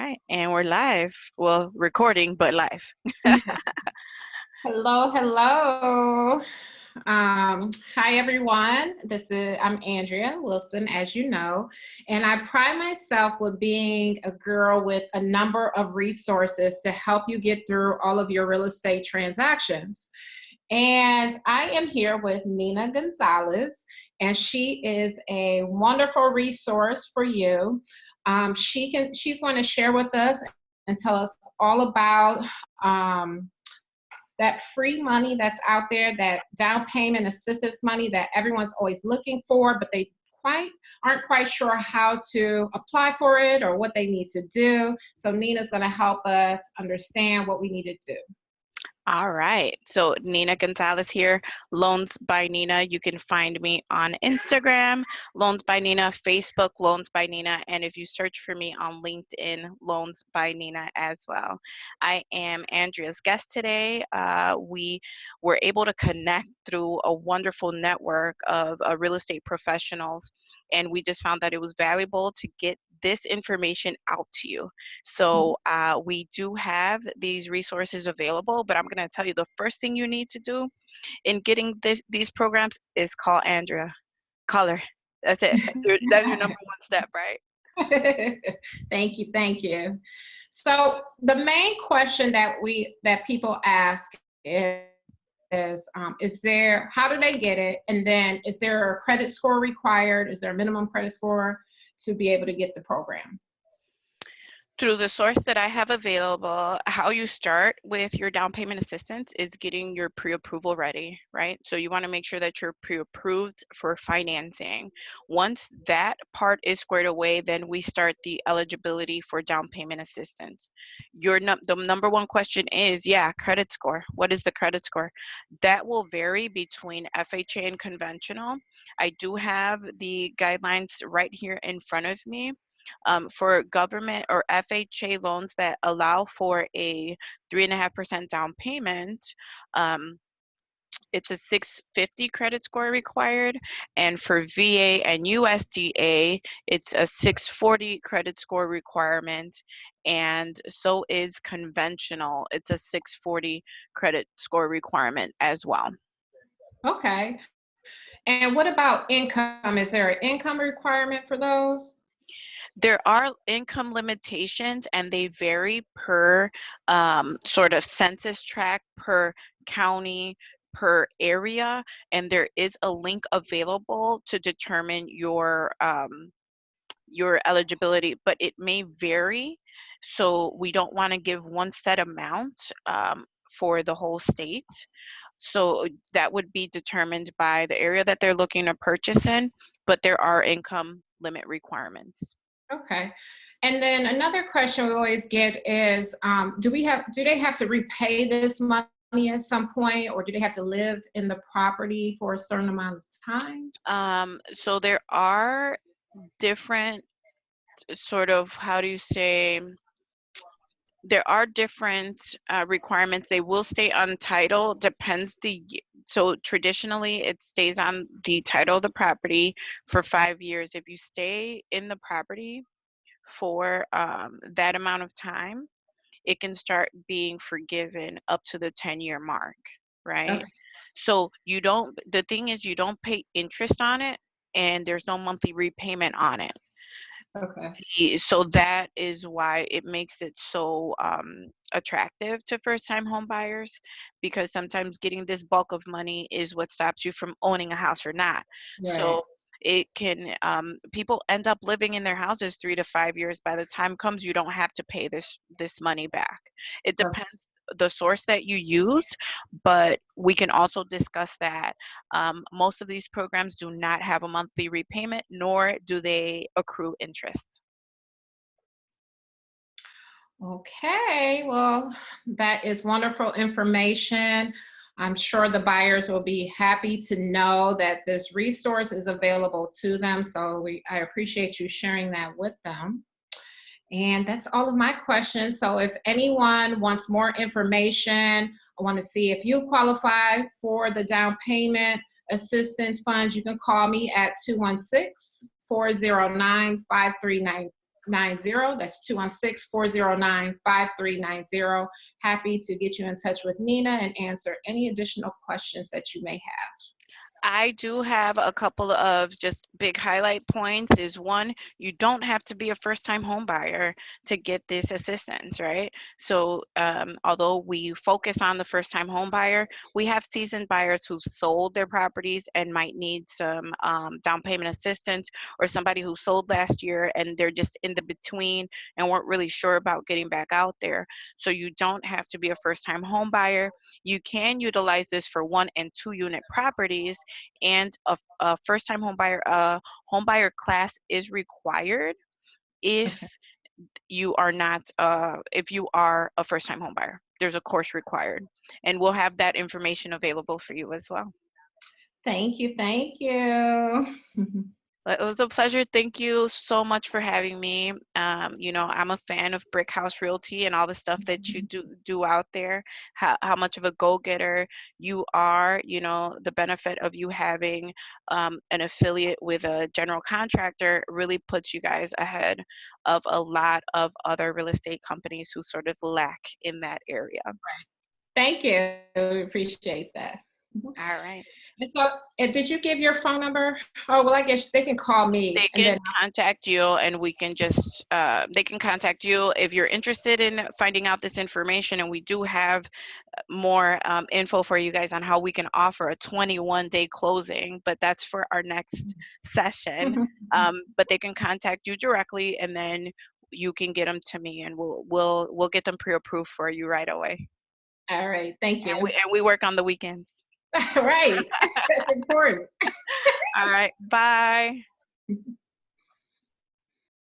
right, and we're live. Well, recording, but live. Hello, hello. Hi everyone. I'm Andrea Wilson, as you know, and I pride myself with being a girl with a number of resources to help you get through all of your real estate transactions. And I am here with Nina Gonzalez, and she is a wonderful resource for you. She's going to share with us and tell us all about that free money that's out there, that down payment assistance money that everyone's always looking for, but they aren't quite sure how to apply for it or what they need to do. So Nina's going to help us understand what we need to do. All right. So Nina Gonzalez here, Loans by Nina. You can find me on Instagram, Loans by Nina, Facebook, Loans by Nina, and if you search for me on LinkedIn, Loans by Nina as well. I am Andrea's guest today. We were able to connect through a wonderful network of real estate professionals, and we just found that it was valuable to get this information out to you. So we do have these resources available, but I'm going to tell you the first thing you need to do in getting these programs is call Andrea. Call her. That's it. That's your number one step, right? Thank you, thank you. So the main question that people ask is how do they get it? And then is there a credit score required? Is there a minimum credit score to be able to get the program? Through the source that I have available, how you start with your down payment assistance is getting your pre-approval ready, right? So you want to make sure that you're pre-approved for financing. Once that part is squared away, then we start the eligibility for down payment assistance. The number one question is, credit score. What is the credit score? That will vary between FHA and conventional. I do have the guidelines right here in front of me. For government or FHA loans that allow for a 3.5% down payment, it's a 650 credit score required, and for VA and USDA, it's a 640 credit score requirement, and so is conventional. It's a 640 credit score requirement as well. Okay. And what about income? Is there an income requirement for those? There are income limitations, and they vary per sort of census tract, per county, per area, and there is a link available to determine your eligibility, but it may vary. So we don't want to give one set amount for the whole state. So that would be determined by the area that they're looking to purchase in, but there are income limit requirements. Okay. And then another question we always get is, do they have to repay this money at some point, or do they have to live in the property for a certain amount of time? So there are different sort of, how do you say, there are different requirements. They will stay on title, so traditionally it stays on the title of the property for 5 years. If you stay in the property for that amount of time, it can start being forgiven up to the 10-year mark, right? Okay. So the thing is, you don't pay interest on it, and there's no monthly repayment on it. Okay. So that is why it makes it so attractive to first-time home buyers, because sometimes getting this bulk of money is what stops you from owning a house or not. Right. So it can people end up living in their houses 3 to 5 years. By the time comes, you don't have to pay this money back. It depends the source that you use, but we can also discuss that. Most of these programs do not have a monthly repayment, nor do they accrue interest. Okay, well, that is wonderful information. I'm sure the buyers will be happy to know that this resource is available to them. So I appreciate you sharing that with them. And that's all of my questions. So if anyone wants more information, I want to see if you qualify for the down payment assistance funds, you can call me at 216-409-5394. That's 216-409-5390. Happy to get you in touch with Nina and answer any additional questions that you may have. I do have a couple of just big highlight points. Is one, you don't have to be a first-time home buyer to get this assistance, right? So although we focus on the first-time home buyer, we have seasoned buyers who've sold their properties and might need some down payment assistance, or somebody who sold last year and they're just in the between and weren't really sure about getting back out there. So you don't have to be a first-time home buyer. You can utilize this for 1 and 2 unit properties, and a first-time home buyer class is required if Okay. you are not if you are a first-time home buyer. There's a course required, and we'll have that information available for you as well. Thank you. Thank you. But it was a pleasure. Thank you so much for having me. You know, I'm a fan of Brick House Realty and all the stuff that you do out there. How much of a go-getter you are. You know, the benefit of you having an affiliate with a general contractor really puts you guys ahead of a lot of other real estate companies who sort of lack in that area. Thank you. We appreciate that. All right. And so, and did you give your phone number? Oh, well, I guess they can call me They and can then. contact you, and we can just they can contact you if you're interested in finding out this information. And we do have more info for you guys on how we can offer a 21-day closing, but that's for our next session. But they can contact you directly, and then you can get them to me, and we'll get them pre-approved for you right away. All right. Thank you. And we work on the weekends. Right. That's important. All right. Bye.